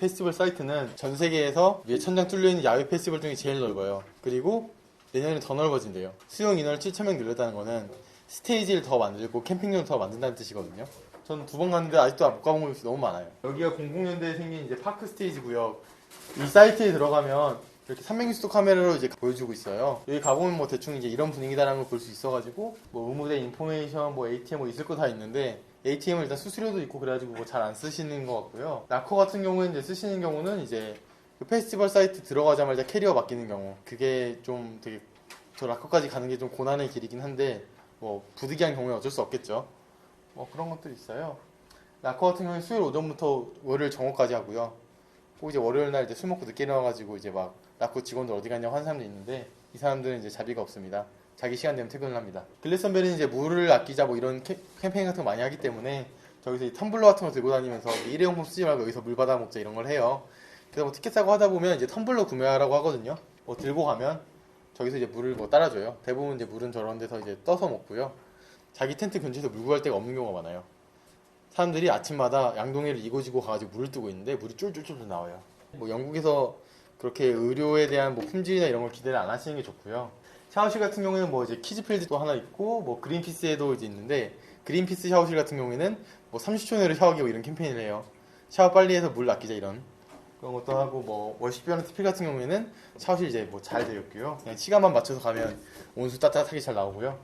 페스티벌 사이트는 전 세계에서 위에 천장 뚫려있는 야외 페스티벌 중에 제일 넓어요. 그리고 내년에 더 넓어진대요. 수용 인원을 7,000명 늘렸다는 거는 스테이지를 더 만들고 캠핑존을 더 만든다는 뜻이거든요. 전 2번 갔는데 아직도 못 가본 곳이 너무 많아요. 여기가 00년대에 생긴 이제 파크 스테이지 구역. 이 사이트에 들어가면 이렇게 360도 카메라로 이제 보여주고 있어요. 여기 가보면 뭐 대충 이제 이런 분위기다라는 걸 볼 수 있어가지고 뭐 의무대 인포메이션, 뭐 ATM 뭐 있을 거 다 있는데 ATM은 일단 수수료도 있고 그래가지고 뭐 잘 안 쓰시는 것 같고요. 라커 같은 경우는 이제 쓰시는 경우는 이제 그 페스티벌 사이트 들어가자마자 캐리어 맡기는 경우, 그게 좀 되게 저 라커까지 가는 게 좀 고난의 길이긴 한데 뭐 부득이한 경우에 어쩔 수 없겠죠. 뭐 그런 것들이 있어요. 라커 같은 경우는 수요일 오전부터 월요일 정오까지 하고요. 꼭 이제 월요일 날 이제 술 먹고 늦게 일어나가지고 이제 막 라커 직원들 어디 갔냐고 하는 사람도 있는데 이 사람들은 이제 자비가 없습니다. 자기 시간 되면 퇴근을 합니다. 글래스턴베리는 이제 물을 아끼자 뭐 이런 캠페인 같은 거 많이 하기 때문에 저기서 이 텀블러 같은 거 들고 다니면서 일회용품 쓰지 말고 여기서 물 받아 먹자 이런 걸 해요. 그래서 뭐 티켓 사고 하다 보면 이제 텀블러 구매하라고 하거든요. 뭐 들고 가면 저기서 이제 물을 뭐 따라줘요. 대부분 이제 물은 저런 데서 이제 떠서 먹고요. 자기 텐트 근처에서 물 구할 데가 없는 경우가 많아요. 사람들이 아침마다 양동이를 이고지고 가가지고 물을 뜨고 있는데 물이 쫄쫄쫄 나와요. 뭐 영국에서 그렇게 의료에 대한 뭐 품질이나 이런 걸 기대를 안 하시는 게 좋고요. 샤워실 같은 경우에는 뭐 이제 키즈필드도 하나 있고 뭐 그린피스에도 이제 있는데 그린피스 샤워실 같은 경우에는 뭐 30초 내로 샤워기 뭐 이런 캠페인을 해요. 샤워 빨리 해서 물 아끼자 이런 그런 것도 하고 뭐 월십변 TP 같은 경우에는 샤워실 이제 뭐 잘 되어 있고요. 그냥 시간만 맞춰서 가면 온수 따뜻하게 잘 나오고요.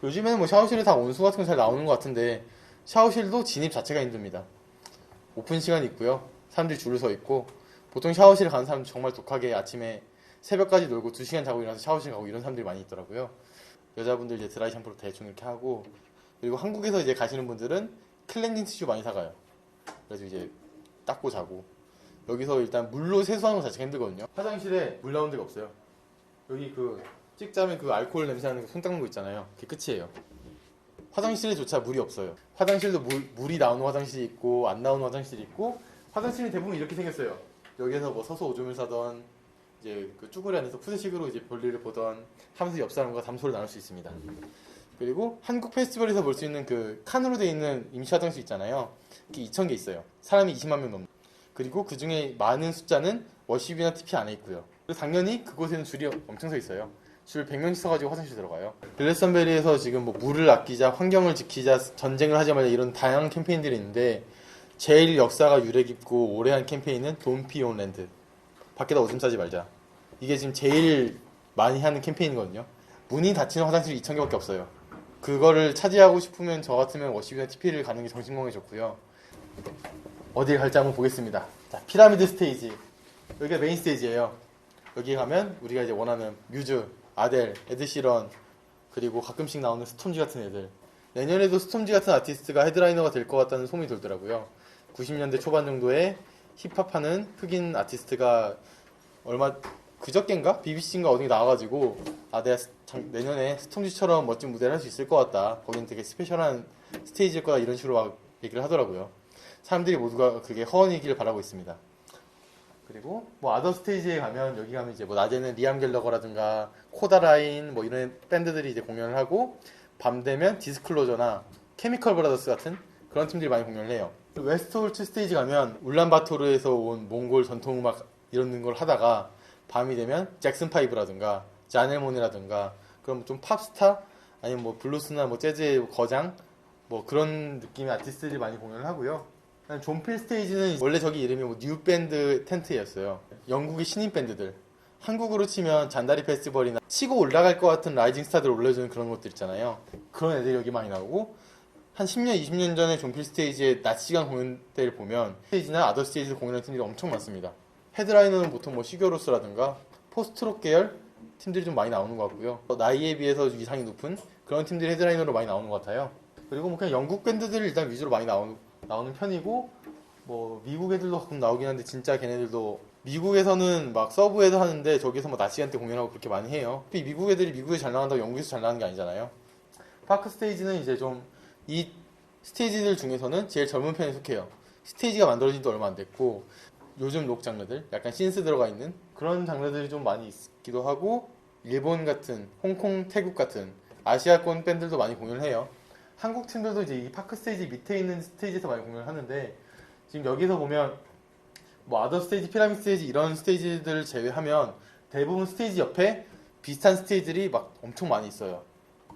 요즘에는 뭐 샤워실에 다 온수 같은 거 잘 나오는 것 같은데 샤워실도 진입 자체가 힘듭니다. 오픈 시간이 있고요. 사람들이 줄을 서 있고 보통 샤워실 가는 사람 정말 독하게 아침에 새벽까지 놀고 2시간 자고 일어나서 샤워실 가고 이런 사람들이 많이 있더라고요. 여자분들 이제 드라이 샴푸로 대충 이렇게 하고 그리고 한국에서 이제 가시는 분들은 클렌징 티슈 많이 사가요. 그래서 이제 닦고 자고 여기서 일단 물로 세수하는 거 자체가 힘들거든요. 화장실에 물 나오는 데가 없어요. 여기 그 찍자면 그 알코올 냄새 나는 손 닦는 거 있잖아요. 그게 끝이에요. 화장실에조차 물이 없어요. 화장실도 물이 나오는 화장실이 있고 안 나오는 화장실이 있고 화장실이 대부분 이렇게 생겼어요. 여기에서 뭐 서서 오줌을 싸던 이제 그 쭈그리 안에서 푸드식으로 이제 볼일을 보던 하면서 옆 사람과 담소를 나눌 수 있습니다. 그리고 한국 페스티벌에서 볼 수 있는 그 칸으로 되어 있는 임시 화장실 있잖아요. 그게 2,000개 있어요. 사람이 20만 명 넘는. 그리고 그 중에 많은 숫자는 워십이나 TP 안에 있고요. 그리고 당연히 그곳에는 줄이 엄청 서 있어요. 줄 100명씩 서가지고 화장실 들어가요. 글래스턴베리에서 지금 뭐 물을 아끼자, 환경을 지키자, 전쟁을 하지 말자 이런 다양한 캠페인들이 있는데 제일 역사가 유래 깊고 오래한 캠페인은 Don't Pee on Land. 밖에다 오줌 싸지 말자. 이게 지금 제일 많이 하는 캠페인이거든요. 문이 닫히는 화장실이 2,000개밖에 없어요. 그거를 차지하고 싶으면 저 같으면 워십이나 TP를 가는 게 정신건강에 좋고요. 어딜 갈지 한번 보겠습니다. 자, 피라미드 스테이지. 여기가 메인 스테이지예요. 여기 가면 우리가 이제 원하는 뮤즈, 아델, 에드시런 그리고 가끔씩 나오는 스톰지 같은 애들. 내년에도 스톰지 같은 아티스트가 헤드라이너가 될 것 같다는 소문이 돌더라고요. 90년대 초반 정도에 힙합하는 흑인 아티스트가 얼마 그저껜가? BBC인가 어디 나와가지고 내가 내년에 스톰지처럼 멋진 무대를 할 수 있을 것 같다. 거긴 되게 스페셜한 스테이지일 거다 이런 식으로 막 얘기를 하더라고요. 사람들이 모두가 그게 허언이길 바라고 있습니다. 그리고 뭐 아더 스테이지에 가면 여기 가면 이제 뭐 낮에는 리암 갤러거라든가 코다라인 뭐 이런 밴드들이 이제 공연을 하고 밤 되면 디스클로저나 케미컬 브라더스 같은 그런 팀들이 많이 공연을 해요. 웨스트홀츠 스테이지 가면 울란바토르에서 온 몽골 전통음악 이런 걸 하다가 밤이 되면 잭슨 파이브라든가 자넬몬이라든가 그런 좀 팝스타 아니면 뭐 블루스나 뭐 재즈의 거장 뭐 그런 느낌의 아티스트들이 많이 공연을 하고요. 존필 스테이지는 원래 저기 이름이 뭐 뉴밴드 텐트였어요. 영국의 신인 밴드들. 한국으로 치면 잔다리 페스티벌이나 치고 올라갈 것 같은 라이징 스타들 올려주는 그런 것들 있잖아요. 그런 애들이 여기 많이 나오고 한 10년, 20년 전에 존필 스테이지의 낮 시간 공연 때를 보면 스테이지나 아더 스테이지에서 공연하는 팀들이 엄청 많습니다. 헤드라이너는 보통 뭐 시겨로스라든가 포스트록 계열 팀들이 좀 많이 나오는 것 같고요. 나이에 비해서 위상이 높은 그런 팀들이 헤드라이너로 많이 나오는 것 같아요. 그리고 뭐 그냥 영국 밴드들이 일단 위주로 많이 나오는 편이고 뭐 미국 애들도 가끔 나오긴 한데 진짜 걔네들도 미국에서는 막 서브에서 하는데 저기서 뭐 낮 시간대 공연하고 그렇게 많이 해요. 미국 애들이 미국에 잘 나간다고 영국에서 잘 나가는 게 아니잖아요. 파크 스테이지는 이제 좀 이 스테이지들 중에서는 제일 젊은 편에 속해요. 스테이지가 만들어진 지 얼마 안 됐고 요즘 록 장르들 약간 신스 들어가 있는 그런 장르들이 좀 많이 있기도 하고 일본 같은 홍콩, 태국 같은 아시아권 밴들도 많이 공연을 해요. 한국 팀들도 이제 이 파크 스테이지 밑에 있는 스테이지에서 많이 공연을 하는데 지금 여기서 보면 뭐 아더 스테이지, 피라미드 스테이지 이런 스테이지들을 제외하면 대부분 스테이지 옆에 비슷한 스테이지들이 막 엄청 많이 있어요.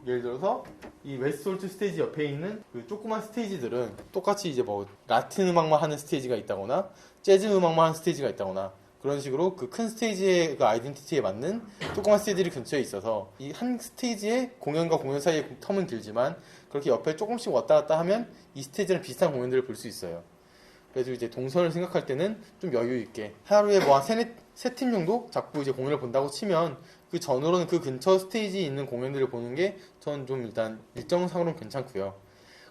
예를 들어서 이 웨스트홀트 스테이지 옆에 있는 그 조그만 스테이지들은 똑같이 이제 뭐 라틴 음악만 하는 스테이지가 있다거나 재즈 음악만 하는 스테이지가 있다거나 그런 식으로 그 큰 스테이지의 그 아이덴티티에 맞는 조그만 스테이지들이 근처에 있어서 이 한 스테이지의 공연과 공연 사이의 텀은 길지만 그렇게 옆에 조금씩 왔다 갔다 하면 이 스테이지랑 비슷한 공연들을 볼 수 있어요. 그래서 이제 동선을 생각할 때는 좀 여유 있게 하루에 뭐 한 세 팀 정도 잡고 이제 공연을 본다고 치면 그 전으로는 그 근처 스테이지에 있는 공연들을 보는 게 저는 좀 일단 일정상으로는 괜찮고요.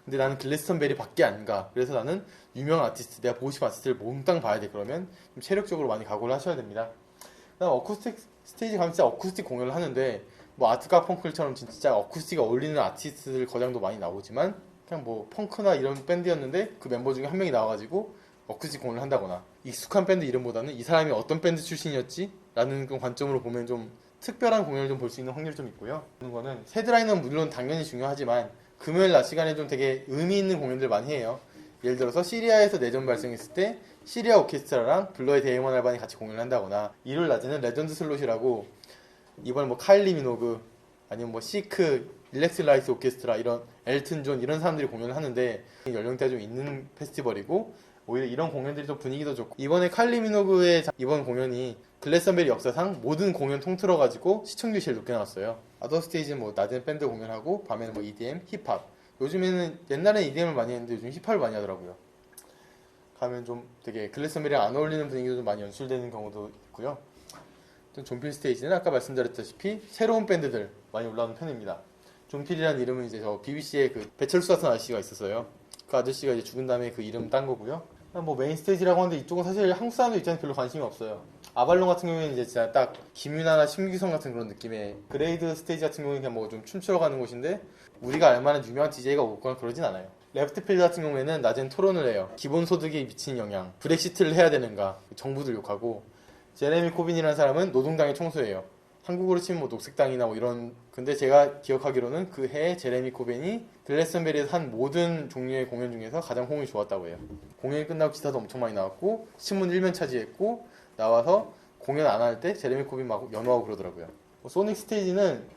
근데 나는 글래스턴베리 밖에 안 가. 그래서 나는 유명한 아티스트, 내가 보고 싶은 아티스트를 몽땅 봐야 돼. 그러면 좀 체력적으로 많이 각오를 하셔야 됩니다. 그다음 어쿠스틱 스테이지 가면 진짜 어쿠스틱 공연을 하는데 뭐 아트가 펑클처럼 진짜 어쿠스틱이 어울리는 아티스트들 거장도 많이 나오지만 그냥 뭐 펑크나 이런 밴드였는데 그 멤버 중에 한 명이 나와가지고 어쿠스틱 공연을 한다거나 익숙한 밴드 이름보다는 이 사람이 어떤 밴드 출신이었지? 라는 그런 관점으로 보면 좀 특별한 공연을 좀 볼 수 있는 확률이 좀 있고요. 그런 거는 헤드라이너는 물론 당연히 중요하지만 금요일 낮 시간에 좀 되게 의미 있는 공연들 많이 해요. 예를 들어서 시리아에서 내전 발생했을 때 시리아 오케스트라랑 블러의 데이먼 알반이 같이 공연을 한다거나 일요일 낮에는 레전드 슬롯이라고 이번에 뭐 카일리 미노그 아니면 뭐 시크, 릴렉스 라이스 오케스트라 이런 엘튼 존 이런 사람들이 공연을 하는데 연령대가 좀 있는 페스티벌이고 오히려 이런 공연들이 좀 분위기도 좋고 이번에 카일리 미노그의 이번 공연이 글래스턴베리 역사상 모든 공연 통틀어가지고 시청률이 제일 높게 나왔어요. 아더 스테이지는 뭐 낮에는 밴드 공연하고 밤에는 뭐 EDM, 힙합 요즘에는 옛날에는 EDM을 많이 했는데 요즘 힙합을 많이 하더라고요. 가면 좀 되게 글래스턴베리랑 안 어울리는 분위기도 좀 많이 연출되는 경우도 있고요. 존필 스테이지는 아까 말씀드렸다시피 새로운 밴드들 많이 올라오는 편입니다. 존필이라는 이름은 이제 저 BBC의 그 배철수 같은 아저씨가 있었어요. 그 아저씨가 이제 죽은 다음에 그 이름 딴 거고요. 뭐 메인 스테이지라고 하는데 이쪽은 사실 한국 사람들 입장에서 별로 관심이 없어요. 아발론 같은 경우에는 이제 진짜 딱 김윤아나 심규성 같은 그런 느낌의 그레이드 스테이지 같은 경우에는 그냥 뭐 좀 춤추러 가는 곳인데 우리가 알만한 유명한 DJ가 오거나 그러진 않아요. 레프트필드 같은 경우에는 낮엔 토론을 해요. 기본소득에 미친 영향, 브렉시트를 해야 되는가, 정부들 욕하고 제레미 코빈이라는 사람은 노동당의 총수예요. 한국으로 치면 뭐 녹색당이나 뭐 이런 근데 제가 기억하기로는 그 해에 제레미 코빈이 글래스턴베리에서 한 모든 종류의 공연 중에서 가장 호응이 좋았다고 해요. 공연이 끝나고 기사도 엄청 많이 나왔고 신문 1면 차지했고 나와서 공연 안 할 때 제레미 코빈 막 연호하고 그러더라고요. 소닉 스테이지는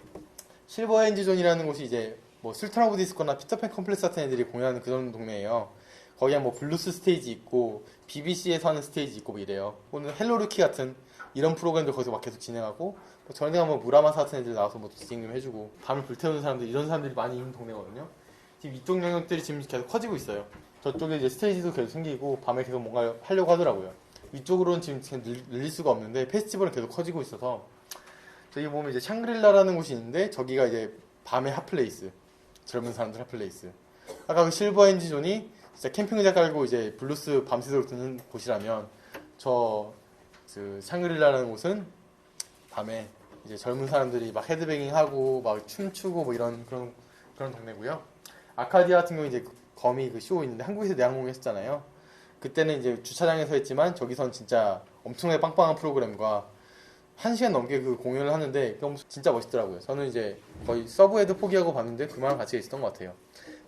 실버 엔지존이라는 곳이 이제 뭐 술탄 오브 디스코나 피터팬 컴플렉스 같은 애들이 공연하는 그런 동네예요. 거기에 뭐 블루스 스테이지 있고 BBC에서 하는 스테이지 있고 뭐 이래요. 오늘 헬로루키 같은 이런 프로그램들 거기서 막 계속 진행하고 뭐 저녁에 가면 무라마사 같은 애들 나와서 뭐 디제잉 좀 해주고 밤을 불태우는 사람들 이런 사람들이 많이 있는 동네거든요. 지금 이쪽 영역들이 지금 계속 커지고 있어요. 저쪽에 이제 스테이지도 계속 생기고 밤에 계속 뭔가 하려고 하더라고요. 위쪽으로는 지금 늘릴 수가 없는데 페스티벌은 계속 커지고 있어서 저기 보면 이제 샹그릴라라는 곳이 있는데 저기가 이제 밤의 핫플레이스 젊은 사람들 핫플레이스 아까 그 실버 엔지존이 진짜 캠핑 의자 깔고 이제 블루스 밤새도록 듣는 곳이라면 그 샹그릴라라는 곳은 밤에 이제 젊은 사람들이 막 헤드뱅잉 하고 막 춤추고 뭐 이런 그런 동네고요. 아카디아 같은 경우 이제 거미 그 쇼 있는데 한국에서 내한공연 했잖아요. 그때는 이제 주차장에서 했지만 저기선 진짜 엄청나게 빵빵한 프로그램과 1시간 넘게 그 공연을 하는데 그게 진짜 멋있더라고요. 저는 이제 거의 서브에도 포기하고 봤는데 그만한 가치가 있었던 것 같아요.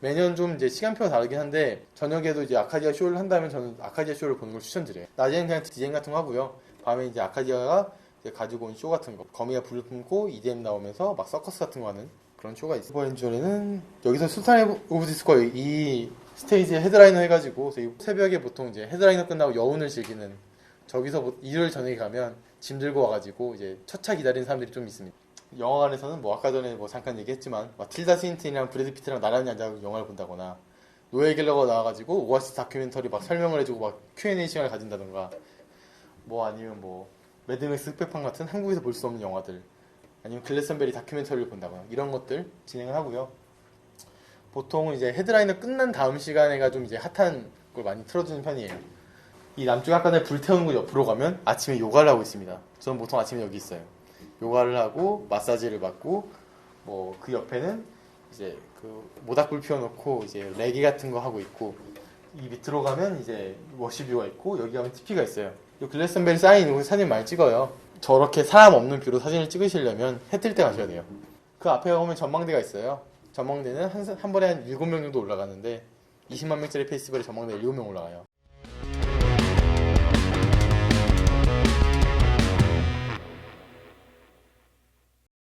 매년 좀 이제 시간표가 다르긴 한데 저녁에도 이제 아카디아 쇼를 한다면 저는 아카디아 쇼를 보는 걸 추천드려요. 낮에는 그냥 디제잉 같은 거 하고요. 밤에 이제 아카디아가 이제 가지고 온 쇼 같은 거 거미가 불을 뿜고 EDM 나오면서 막 서커스 같은 거 하는 그런 쇼가 있어요. 슈퍼엔조리는 여기서 술탄 오브 디스코 이 스테이지에 헤드라이너 해가지고 새벽에 보통 이제 헤드라이너 끝나고 여운을 즐기는 저기서 일요일 저녁에 가면 짐 들고 와가지고 이제 첫 차 기다리는 사람들이 좀 있습니다. 영화관에서는 뭐 아까 전에 뭐 잠깐 얘기했지만 막 틸다 스윈튼이랑 브래드 피트랑 나란히 앉아서 영화를 본다거나 노엘 갤러가 나와가지고 오아시스 다큐멘터리 막 설명을 해주고 막 Q&A 시간을 가진다던가 뭐 아니면 뭐 매드맥스 흑백판 같은 한국에서 볼 수 없는 영화들 아니면 글래스턴베리 다큐멘터리를 본다거나 이런 것들 진행을 하고요. 보통 이제 헤드라이너 끝난 다음 시간에가 좀 이제 핫한 걸 많이 틀어주는 편이에요. 이 남쪽 약간의 불태우는 곳 옆으로 가면 아침에 요가를 하고 있습니다. 저는 보통 아침에 여기 있어요. 요가를 하고 마사지를 받고 뭐 그 옆에는 이제 그 모닥불 피워놓고 이제 레게 같은 거 하고 있고 이 밑으로 가면 이제 워시뷰가 있고 여기 가면 TP가 있어요. 이 글래스턴베리 사인 있는 곳 사진 많이 찍어요. 저렇게 사람 없는 뷰로 사진을 찍으시려면 해 뜰 때 가셔야 돼요. 그 앞에 가면 전망대가 있어요. 전망대는 한 번에 한 7명 정도 올라가는데 20만 명짜리 페스티벌에 전망대 7명 올라가요.